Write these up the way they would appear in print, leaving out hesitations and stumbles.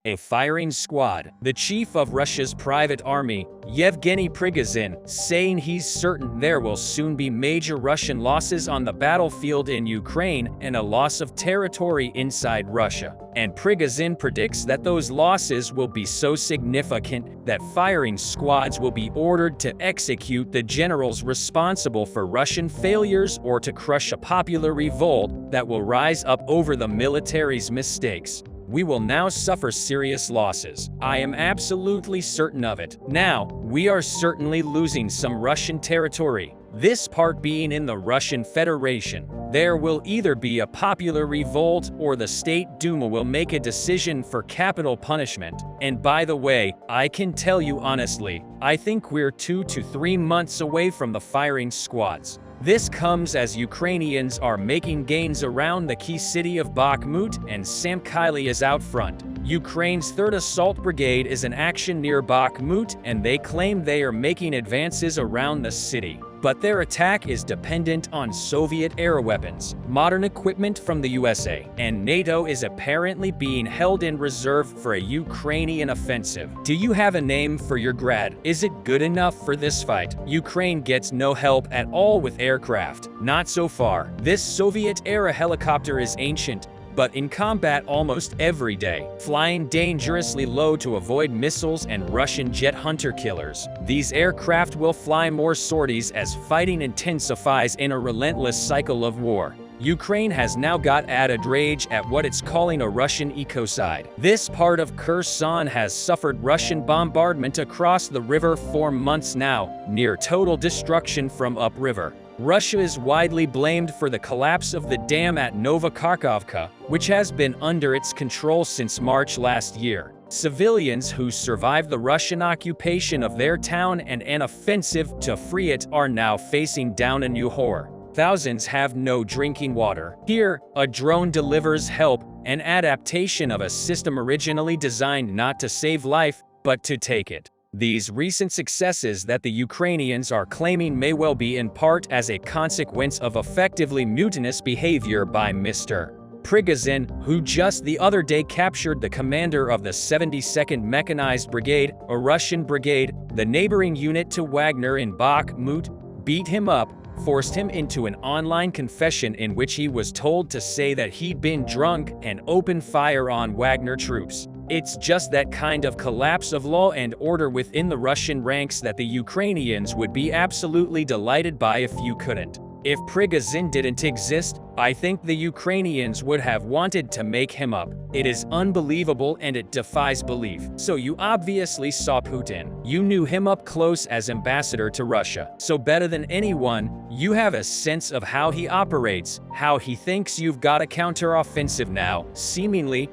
a firing squad. The chief of Russia's private army, Yevgeny Prigozhin, saying he's certain there will soon be major Russian losses on the battlefield in Ukraine and a loss of territory inside Russia. And Prigozhin predicts that those losses will be so significant that firing squads will be ordered to execute the generals responsible for Russian failures or to crush a popular revolt that will rise up over the military's mistakes. We will now suffer serious losses. I am absolutely certain of it. Now, we are certainly losing some Russian territory, this part being in the Russian Federation. There will either be a popular revolt or the State Duma will make a decision for capital punishment. And by the way, I can tell you honestly, I think we're 2 to 3 months away from the firing squads. This comes as Ukrainians are making gains around the key city of Bakhmut and Samkyli is out front. Ukraine's 3rd Assault Brigade is in action near Bakhmut and they claim they are making advances around the city. But their attack is dependent on Soviet-era weapons, modern equipment from the USA, and NATO is apparently being held in reserve for a Ukrainian offensive. Do you have a name for your grad? Is it good enough for this fight? Ukraine gets no help at all with aircraft. Not so far. This Soviet-era helicopter is ancient, but in combat almost every day, flying dangerously low to avoid missiles and Russian jet hunter killers. These aircraft will fly more sorties as fighting intensifies in a relentless cycle of war. Ukraine has now got added rage at what it's calling a Russian ecocide. This part of Kherson has suffered Russian bombardment across the river for months now, near total destruction from upriver. Russia is widely blamed for the collapse of the dam at Novokharkovka, which has been under its control since March last year. Civilians who survived the Russian occupation of their town and an offensive to free it are now facing down a new horror. Thousands have no drinking water. Here, a drone delivers help, an adaptation of a system originally designed not to save life, but to take it. These recent successes that the Ukrainians are claiming may well be in part as a consequence of effectively mutinous behavior by Mr. Prigozhin, who just the other day captured the commander of the 72nd Mechanized Brigade, a Russian brigade, the neighboring unit to Wagner in Bakhmut, beat him up, forced him into an online confession in which he was told to say that he'd been drunk and opened fire on Wagner troops. It's just that kind of collapse of law and order within the Russian ranks that the Ukrainians would be absolutely delighted by if you couldn't. If Prigozhin didn't exist, I think the Ukrainians would have wanted to make him up. It is unbelievable and it defies belief. So you obviously saw Putin. You knew him up close as ambassador to Russia. So better than anyone, you have a sense of how he operates, how he thinks you've got a counteroffensive now, seemingly,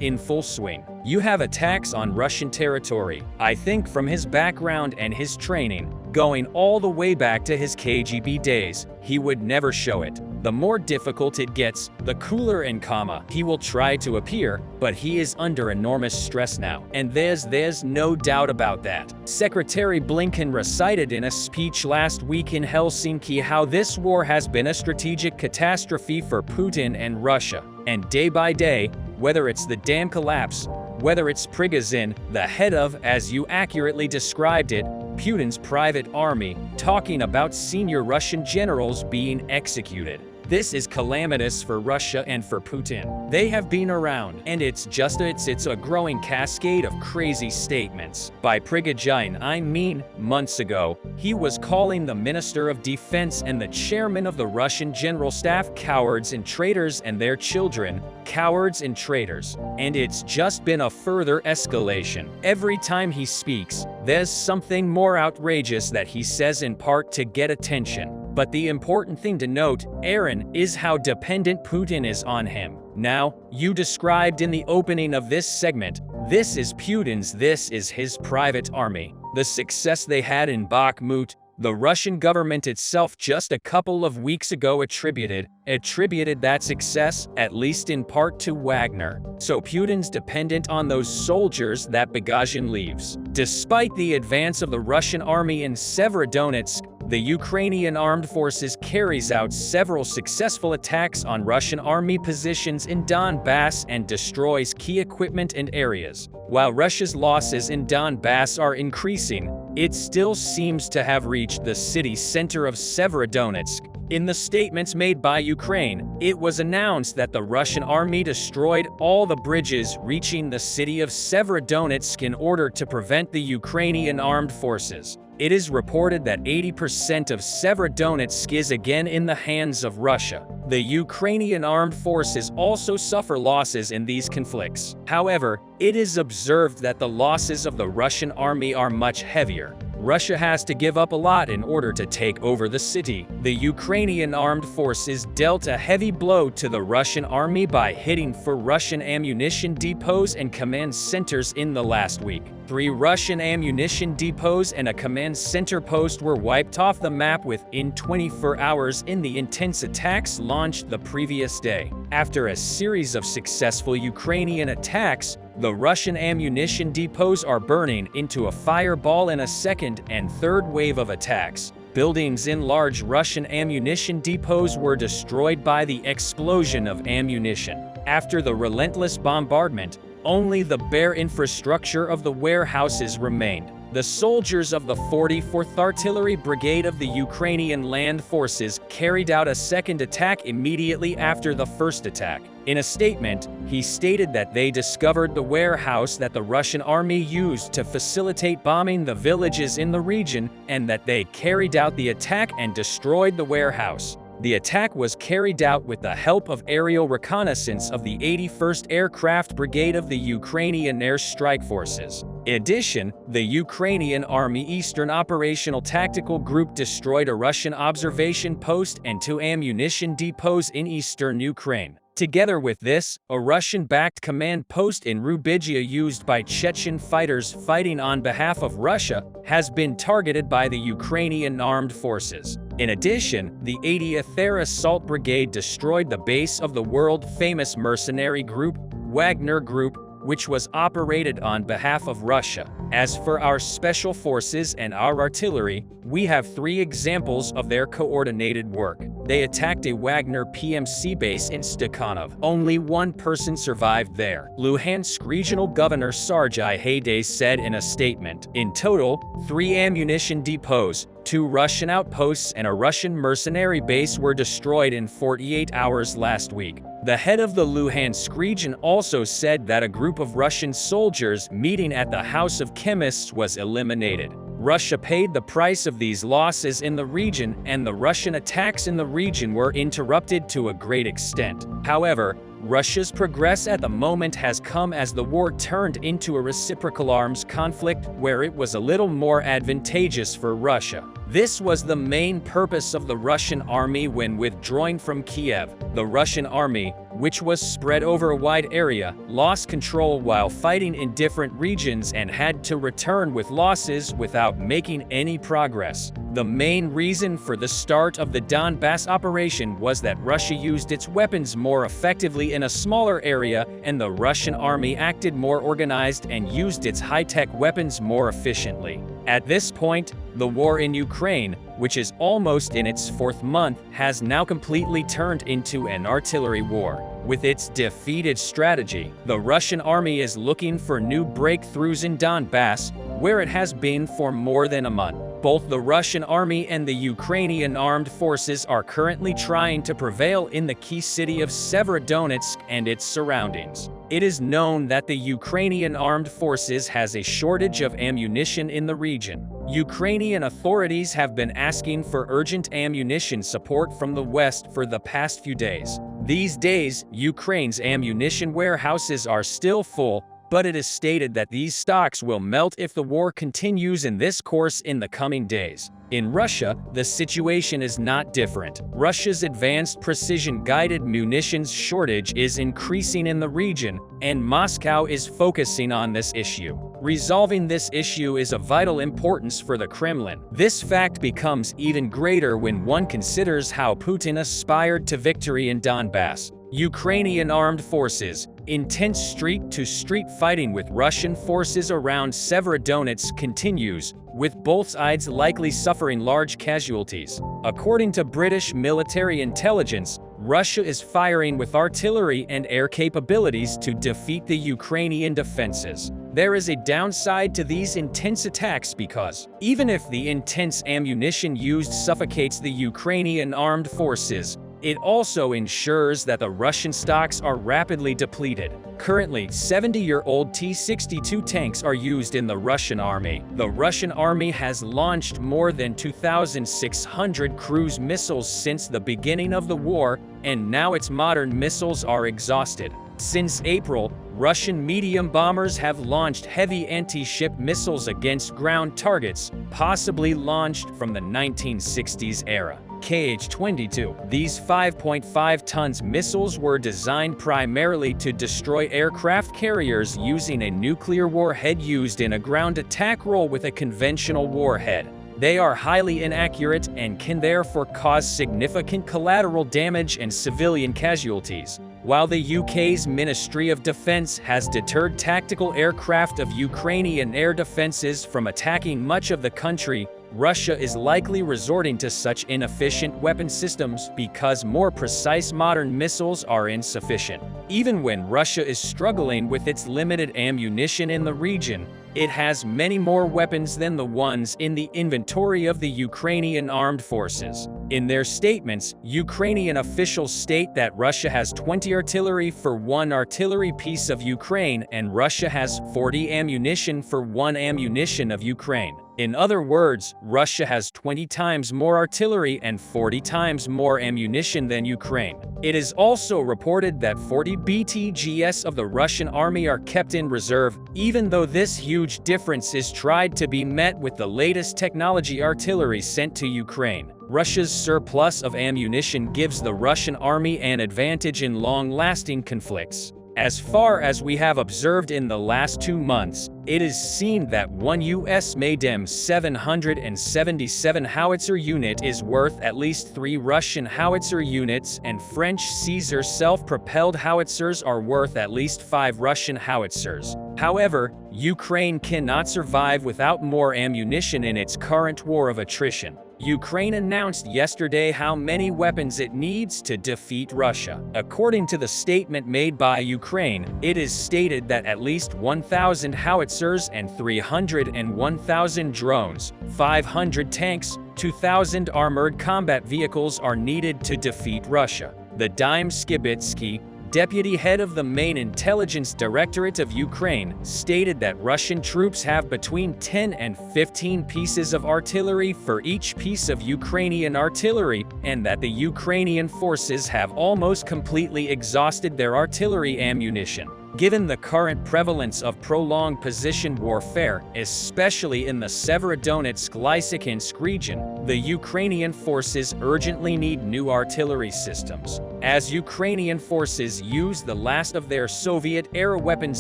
in full swing. You have attacks on Russian territory. I think from his background and his training, going all the way back to his KGB days, he would never show it. The more difficult it gets, the cooler and calmer he will try to appear, but he is under enormous stress now, and there's no doubt about that. Secretary Blinken recited in a speech last week in Helsinki how this war has been a strategic catastrophe for Putin and Russia, and day by day, whether it's the dam collapse, whether it's Prigozhin, the head of, as you accurately described it, Putin's private army, talking about senior Russian generals being executed. This is calamitous for Russia and for Putin. They have been around, and it's a growing cascade of crazy statements. By Prigozhin, I mean, months ago, he was calling the Minister of Defense and the chairman of the Russian General Staff cowards and traitors and their children, cowards and traitors. And it's just been a further escalation. Every time he speaks, there's something more outrageous that he says in part to get attention. But the important thing to note, Aaron, is how dependent Putin is on him. Now, you described in the opening of this segment, this is Putin's, this is his private army. The success they had in Bakhmut, the Russian government itself just a couple of weeks ago attributed that success, at least in part, to Wagner. So Putin's dependent on those soldiers that Prigozhin leaves. Despite the advance of the Russian army in Severodonetsk, the Ukrainian armed forces carries out several successful attacks on Russian army positions in Donbass and destroys key equipment and areas. While Russia's losses in Donbass are increasing, it still seems to have reached the city center of Severodonetsk. In the statements made by Ukraine, it was announced that the Russian army destroyed all the bridges reaching the city of Severodonetsk in order to prevent the Ukrainian armed forces. It is reported that 80% of Severodonetsk is again in the hands of Russia. The Ukrainian armed forces also suffer losses in these conflicts. However, it is observed that the losses of the Russian army are much heavier. Russia has to give up a lot in order to take over the city. The Ukrainian armed forces dealt a heavy blow to the Russian army by hitting 4 Russian ammunition depots and command centers in the last week. 3 Russian ammunition depots and a command center post were wiped off the map within 24 hours in the intense attacks launched the previous day. After a series of successful Ukrainian attacks, the Russian ammunition depots are burning into a fireball in a second and third wave of attacks. Buildings in large Russian ammunition depots were destroyed by the explosion of ammunition. After the relentless bombardment, only the bare infrastructure of the warehouses remained. The soldiers of the 44th Artillery Brigade of the Ukrainian Land Forces carried out a second attack immediately after the first attack. In a statement, he stated that they discovered the warehouse that the Russian army used to facilitate bombing the villages in the region, and that they carried out the attack and destroyed the warehouse. The attack was carried out with the help of aerial reconnaissance of the 81st Aircraft Brigade of the Ukrainian Air Strike Forces. In addition, the Ukrainian Army Eastern Operational Tactical Group destroyed a Russian observation post and 2 ammunition depots in eastern Ukraine. Together with this, a Russian-backed command post in Rubigia used by Chechen fighters fighting on behalf of Russia has been targeted by the Ukrainian armed forces. In addition, the 80th Air Assault Brigade destroyed the base of the world-famous mercenary group, Wagner Group, which was operated on behalf of Russia. As for our special forces and our artillery, we have 3 examples of their coordinated work. They attacked a Wagner PMC base in Stakhanov. Only 1 person survived there. Luhansk Regional Governor Sergei Haidai said in a statement. In total, 3 ammunition depots, 2 Russian outposts and a Russian mercenary base were destroyed in 48 hours last week. The head of the Luhansk region also said that a group of Russian soldiers meeting at the House of Chemists was eliminated. Russia paid the price of these losses in the region, and the Russian attacks in the region were interrupted to a great extent. However, Russia's progress at the moment has come as the war turned into a reciprocal arms conflict where it was a little more advantageous for Russia. This was the main purpose of the Russian army when withdrawing from Kiev. The Russian army, which was spread over a wide area, lost control while fighting in different regions and had to return with losses without making any progress. The main reason for the start of the Donbass operation was that Russia used its weapons more effectively in a smaller area, and the Russian army acted more organized and used its high-tech weapons more efficiently. At this point, the war in Ukraine, which is almost in its 4th month, has now completely turned into an artillery war. With its defeated strategy, the Russian army is looking for new breakthroughs in Donbass, where it has been for more than a month. Both the Russian army and the Ukrainian armed forces are currently trying to prevail in the key city of Severodonetsk and its surroundings. It is known that the Ukrainian armed forces has a shortage of ammunition in the region. Ukrainian authorities have been asking for urgent ammunition support from the West for the past few days. These days, Ukraine's ammunition warehouses are still full, but it is stated that these stocks will melt if the war continues in this course in the coming days. In Russia, the situation is not different. Russia's advanced precision-guided munitions shortage is increasing in the region, and Moscow is focusing on this issue. Resolving this issue is of vital importance for the Kremlin. This fact becomes even greater when one considers how Putin aspired to victory in Donbass. Ukrainian armed forces, intense street-to-street fighting with Russian forces around Severodonetsk continues, with both sides likely suffering large casualties. According to British military intelligence, Russia is firing with artillery and air capabilities to defeat the Ukrainian defenses. There is a downside to these intense attacks because, even if the intense ammunition used suffocates the Ukrainian armed forces, it also ensures that the Russian stocks are rapidly depleted. Currently, 70-year-old T-62 tanks are used in the Russian army. The Russian army has launched more than 2,600 cruise missiles since the beginning of the war, and now its modern missiles are exhausted. Since April, Russian medium bombers have launched heavy anti-ship missiles against ground targets, possibly launched from the 1960s era. Kh-22. These 5.5 tons missiles were designed primarily to destroy aircraft carriers using a nuclear warhead used in a ground attack role with a conventional warhead. They are highly inaccurate and can therefore cause significant collateral damage and civilian casualties. While the UK's Ministry of Defence has deterred tactical aircraft of Ukrainian air defences from attacking much of the country, Russia is likely resorting to such inefficient weapon systems because more precise modern missiles are insufficient. Even when Russia is struggling with its limited ammunition in the region, it has many more weapons than the ones in the inventory of the Ukrainian armed forces. In their statements, Ukrainian officials state that Russia has 20 artillery for 1 artillery piece of Ukraine and Russia has 40 ammunition for 1 ammunition of Ukraine. In other words, Russia has 20 times more artillery and 40 times more ammunition than Ukraine. It is also reported that 40 BTGs of the Russian army are kept in reserve, even though this huge difference is tried to be met with the latest technology artillery sent to Ukraine. Russia's surplus of ammunition gives the Russian army an advantage in long-lasting conflicts. As far as we have observed in the last 2 months, it is seen that one US MADEM 777 howitzer unit is worth at least 3 Russian howitzer units, and French Caesar self-propelled howitzers are worth at least 5 Russian howitzers. However, Ukraine cannot survive without more ammunition in its current war of attrition. Ukraine announced yesterday how many weapons it needs to defeat Russia. According to the statement made by Ukraine, it is stated that at least 1,000 howitzers and 301,000 drones, 500 tanks, 2,000 armored combat vehicles are needed to defeat Russia. The Dym Skibitsky, deputy head of the main intelligence directorate of Ukraine, stated that Russian troops have between 10 and 15 pieces of artillery for each piece of Ukrainian artillery, and that the Ukrainian forces have almost completely exhausted their artillery ammunition. Given the current prevalence of prolonged position warfare, especially in the Severodonetsk-Lysychansk region, the Ukrainian forces urgently need new artillery systems. As Ukrainian forces use the last of their Soviet-era weapons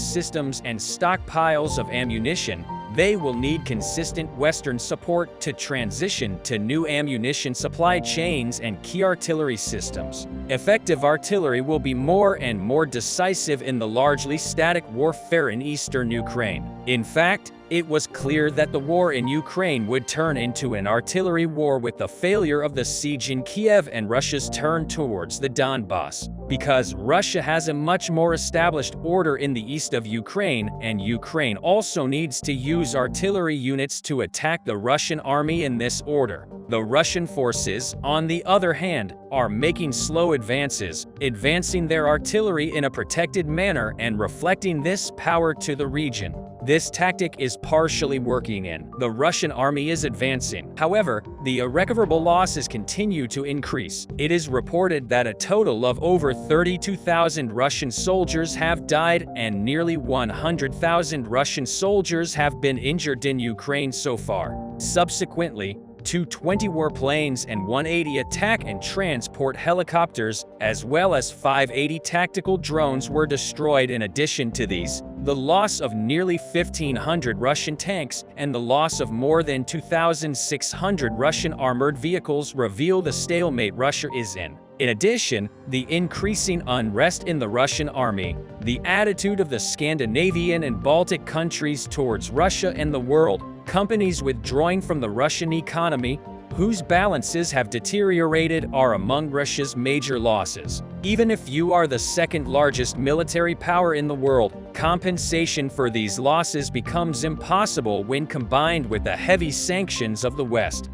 systems and stockpiles of ammunition, they will need consistent Western support to transition to new ammunition supply chains and key artillery systems. Effective artillery will be more and more decisive in the largely static warfare in eastern Ukraine. In fact, it was clear that the war in Ukraine would turn into an artillery war with the failure of the siege in Kiev and Russia's turn towards the Donbass. Because Russia has a much more established order in the east of Ukraine, and Ukraine also needs to use artillery units to attack the Russian army in this order. The Russian forces, on the other hand, are making slow advances, advancing their artillery in a protected manner and reflecting this power to the region. This tactic is partially working in. The Russian army is advancing. However, the irrecoverable losses continue to increase. It is reported that a total of over 32,000 Russian soldiers have died and nearly 100,000 Russian soldiers have been injured in Ukraine so far. Subsequently, 220 warplanes and 180 attack and transport helicopters, as well as 580 tactical drones were destroyed. In addition to these, the loss of nearly 1,500 Russian tanks and the loss of more than 2,600 Russian armored vehicles reveal the stalemate Russia is in. In addition, the increasing unrest in the Russian army, the attitude of the Scandinavian and Baltic countries towards Russia and the world, Companies withdrawing from the Russian economy, whose balances have deteriorated, are among Russia's major losses. Even if you are the second largest military power in the world, compensation for these losses becomes impossible when combined with the heavy sanctions of the West.